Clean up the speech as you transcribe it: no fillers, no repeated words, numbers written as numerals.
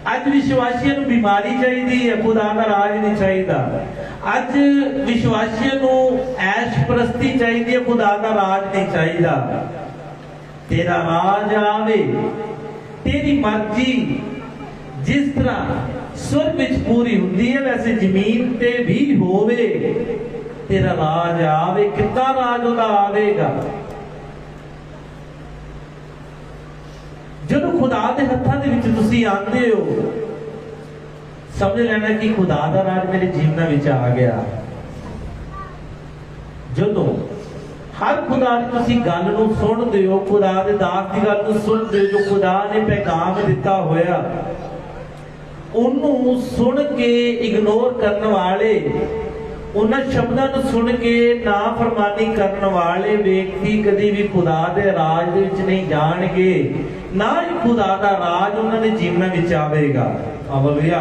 अज विश्वासियों को बीमारी चाहिए है, खुदा का राज नहीं चाहिए। अज विश्वासियों को ऐश प्रस्ती चाहिए, खुदा का राज नहीं चाहिए। तेरा राज आवे, तेरी मर्जी जिस तरह स्वर्ग विच पूरी हुंदी है वैसे जमीन ते भी होवे। तेरा राज आवे, कितना राज उहदा आवेगा। जब खुदा के हत्थां दे विच तुसीं आंदे हो, समझ लेना कि खुदा दा राज मेरे जीवन विच आ गया। जदों हर खुदा की तुसीं गल नूं सुणदे हो, खुदा दे दास दी गल नूं सुणदे हो, जो खुदा ने पैगाम दिता होया उन्होंने सुन के इग्नोर करने वाले, उन्होंने शब्दों को सुन के ना फरमानी करने वाले व्यक्ति कभी भी खुदा दे राज दे विच नहीं जाणगे, ना ही खुदा दा राज उन्होंने जीवन विच आवेगा। हालेलुया।